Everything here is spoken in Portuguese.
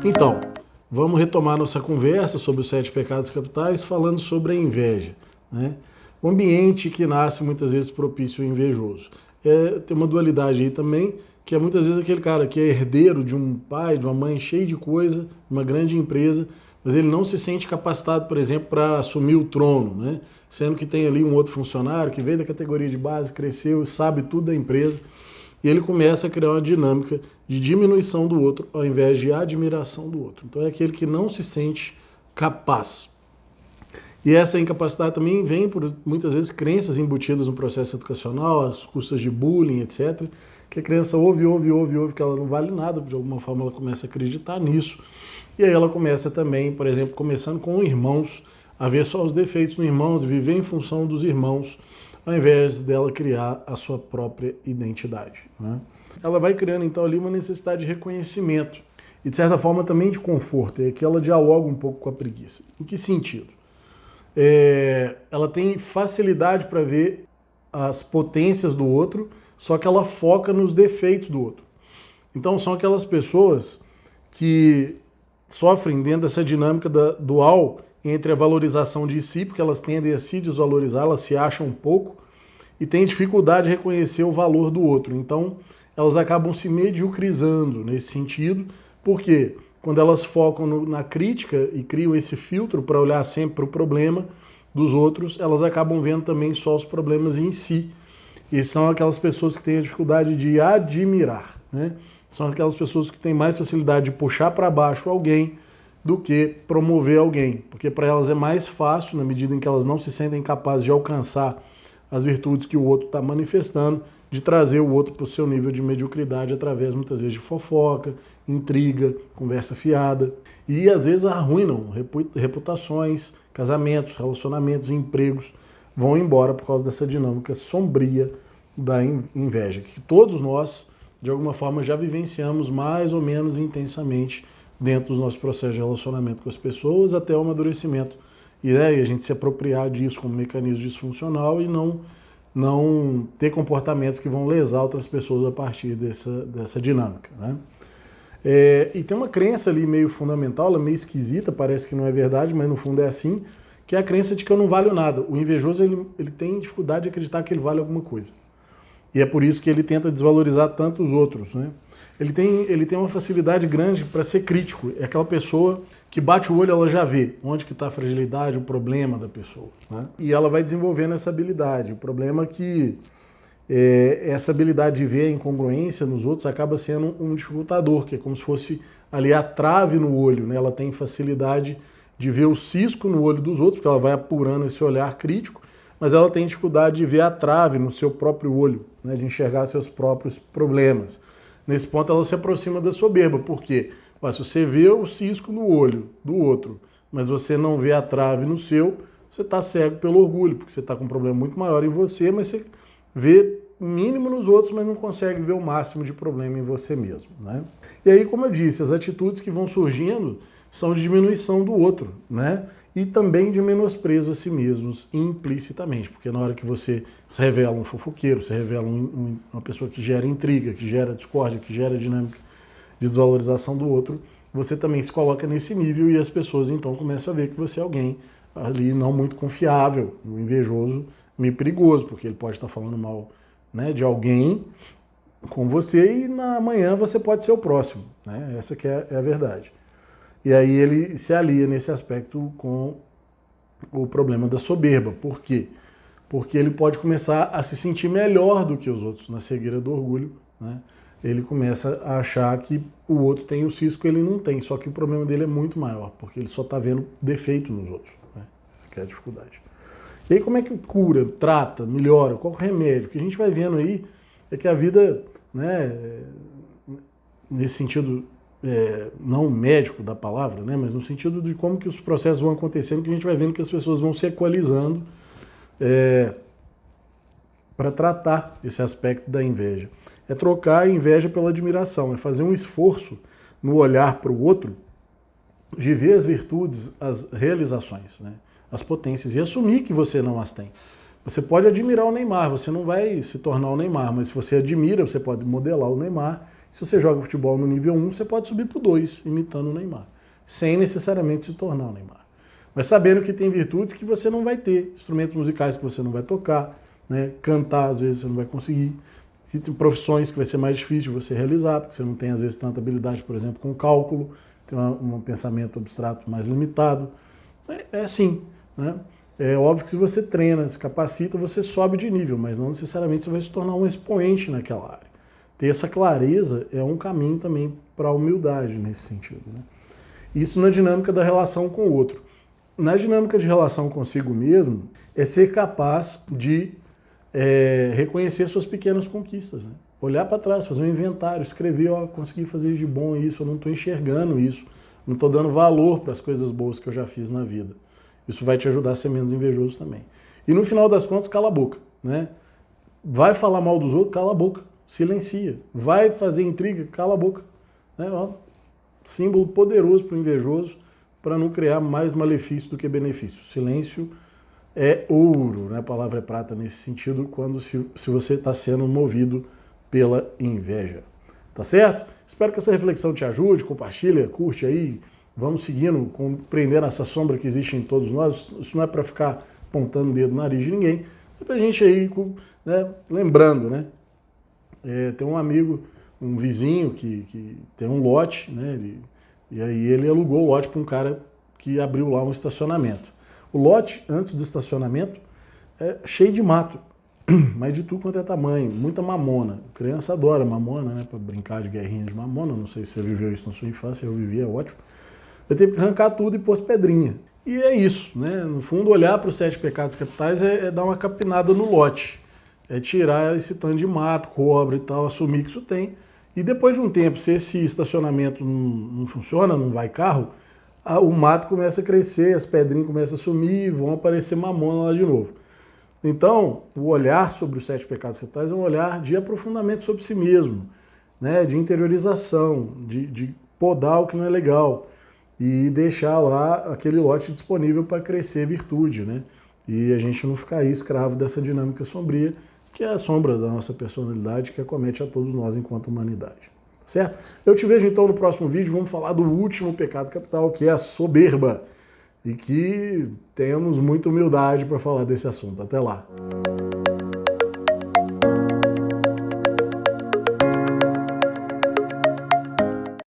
Então, vamos retomar nossa conversa sobre os 7 pecados capitais, falando sobre a inveja, né? O ambiente que nasce muitas vezes propício ao invejoso. Tem uma dualidade aí também, que é muitas vezes aquele cara que é herdeiro de um pai, de uma mãe cheio de coisa, uma grande empresa, mas ele não se sente capacitado, por exemplo, para assumir o trono, né? Sendo que tem ali um outro funcionário que veio da categoria de base, cresceu, sabe tudo da empresa, e ele começa a criar uma dinâmica de diminuição do outro, ao invés de admiração do outro. Então é aquele que não se sente capaz. E essa incapacidade também vem por, muitas vezes, crenças embutidas no processo educacional, as custas de bullying, etc., que a criança ouve que ela não vale nada, de alguma forma ela começa a acreditar nisso, e aí ela começa também, por exemplo, começando com irmãos, a ver só os defeitos nos irmãos, viver em função dos irmãos, ao invés dela criar a sua própria identidade, né? Ela vai criando então ali uma necessidade de reconhecimento e de certa forma também de conforto, é que ela dialoga um pouco com a preguiça. Em que sentido? Ela tem facilidade para ver as potências do outro, só que ela foca nos defeitos do outro. Então são aquelas pessoas que sofrem dentro dessa dinâmica dual entre a valorização de si, porque elas tendem a se desvalorizar, elas se acham um pouco, e têm dificuldade de reconhecer o valor do outro. Então elas acabam se mediocrizando nesse sentido, porque quando elas focam na crítica e criam esse filtro para olhar sempre para o problema dos outros, elas acabam vendo também só os problemas em si. E são aquelas pessoas que têm a dificuldade de admirar, né? São aquelas pessoas que têm mais facilidade de puxar para baixo alguém do que promover alguém, porque para elas é mais fácil, na medida em que elas não se sentem capazes de alcançar as virtudes que o outro está manifestando, de trazer o outro para o seu nível de mediocridade através, muitas vezes, de fofoca, intriga, conversa fiada. E, às vezes, arruinam reputações, casamentos, relacionamentos, empregos, vão embora por causa dessa dinâmica sombria da inveja, que todos nós, de alguma forma, já vivenciamos mais ou menos intensamente dentro dos nossos processos de relacionamento com as pessoas, até o amadurecimento. E a gente se apropriar disso como mecanismo disfuncional e não ter comportamentos que vão lesar outras pessoas a partir dessa dinâmica, né? E tem uma crença ali meio fundamental, ela é meio esquisita, parece que não é verdade, mas no fundo é assim, que é a crença de que eu não valho nada. O invejoso ele tem dificuldade de acreditar que ele vale alguma coisa. E é por isso que ele tenta desvalorizar tanto os outros, né? Ele tem uma facilidade grande para ser crítico. É aquela pessoa que bate o olho, ela já vê onde que está a fragilidade, o problema da pessoa, né? E ela vai desenvolvendo essa habilidade. O problema é que essa habilidade de ver a incongruência nos outros acaba sendo um dificultador, que é como se fosse ali a trave no olho, né? Ela tem facilidade de ver o cisco no olho dos outros, porque ela vai apurando esse olhar crítico, mas ela tem dificuldade de ver a trave no seu próprio olho, né? De enxergar seus próprios problemas. Nesse ponto ela se aproxima da soberba, por quê? Se você vê o cisco no olho do outro, mas você não vê a trave no seu, você está cego pelo orgulho, porque você está com um problema muito maior em você, mas você vê o mínimo nos outros, mas não consegue ver o máximo de problema em você mesmo, né? E aí, como eu disse, as atitudes que vão surgindo são de diminuição do outro, né? E também de menosprezo a si mesmos implicitamente, porque na hora que você se revela um fofoqueiro, se revela uma pessoa que gera intriga, que gera discórdia, que gera dinâmica de desvalorização do outro, você também se coloca nesse nível e as pessoas então começam a ver que você é alguém ali não muito confiável, um invejoso, meio perigoso, porque ele pode estar falando mal, né, de alguém com você e na manhã você pode ser o próximo, né? Essa que é a verdade. E aí ele se alia nesse aspecto com o problema da soberba. Por quê? Porque ele pode começar a se sentir melhor do que os outros, na cegueira do orgulho, né? Ele começa a achar que o outro tem o cisco que ele não tem, só que o problema dele é muito maior, porque ele só está vendo defeito nos outros, né? Essa que é a dificuldade. E aí como é que cura, trata, melhora, qual é o remédio? O que a gente vai vendo aí é que a vida, né, nesse sentido, não médico da palavra, né, mas no sentido de como que os processos vão acontecendo, que a gente vai vendo que as pessoas vão se equalizando para tratar esse aspecto da inveja. É trocar a inveja pela admiração, é fazer um esforço no olhar para o outro, de ver as virtudes, as realizações, né, as potências, e assumir que você não as tem. Você pode admirar o Neymar, você não vai se tornar o Neymar, mas se você admira, você pode modelar o Neymar. Se você joga futebol no nível 1, você pode subir para o 2, imitando o Neymar, sem necessariamente se tornar o Neymar. Mas sabendo que tem virtudes que você não vai ter, instrumentos musicais que você não vai tocar, né? Cantar às vezes você não vai conseguir, tem profissões que vai ser mais difícil de você realizar, porque você não tem às vezes tanta habilidade, por exemplo, com cálculo, tem um pensamento abstrato mais limitado. É assim, né? É óbvio que se você treina, se capacita, você sobe de nível, mas não necessariamente você vai se tornar um expoente naquela área. Ter essa clareza é um caminho também para a humildade nesse sentido, né? Isso na dinâmica da relação com o outro. Na dinâmica de relação consigo mesmo, é ser capaz de reconhecer suas pequenas conquistas, né? Olhar para trás, fazer um inventário, escrever, ó, consegui fazer de bom isso, eu não estou enxergando isso, não estou dando valor para as coisas boas que eu já fiz na vida. Isso vai te ajudar a ser menos invejoso também. E no final das contas, cala a boca, né? Vai falar mal dos outros, cala a boca, silencia. Vai fazer intriga, cala a boca. Né? Ó, símbolo poderoso para o invejoso, para não criar mais malefício do que benefício. Silêncio é ouro, né? A palavra é prata nesse sentido, quando se você está sendo movido pela inveja. Tá certo? Espero que essa reflexão te ajude, compartilha, curte aí, vamos seguindo, compreendendo essa sombra que existe em todos nós. Isso não é para ficar apontando o dedo no nariz de ninguém, é para a gente aí, né, lembrando, né? Tem um amigo, um vizinho que tem um lote, né? E aí ele alugou o lote para um cara que abriu lá um estacionamento. O lote, antes do estacionamento, é cheio de mato, mas de tudo quanto é tamanho, muita mamona. A criança adora mamona, né? Para brincar de guerrinha de mamona, não sei se você viveu isso na sua infância, eu vivi, é ótimo. Eu teve que arrancar tudo e pôs pedrinha. E é isso, né? No fundo, olhar para os 7 pecados capitais é dar uma capinada no lote. É tirar esse tanto de mato, cobra e tal, assumir que isso tem. E depois de um tempo, se esse estacionamento não funciona, não vai carro, o mato começa a crescer, as pedrinhas começam a sumir, vão aparecer mamona lá de novo. Então, o olhar sobre os 7 pecados capitais é um olhar de aprofundamento sobre si mesmo, né? De interiorização, de podar o que não é legal e deixar lá aquele lote disponível para crescer virtude, né? E a gente não ficar aí escravo dessa dinâmica sombria, que é a sombra da nossa personalidade que acomete a todos nós enquanto humanidade. Certo? Eu te vejo então no próximo vídeo, vamos falar do último pecado capital, que é a soberba. E que tenhamos muita humildade para falar desse assunto. Até lá!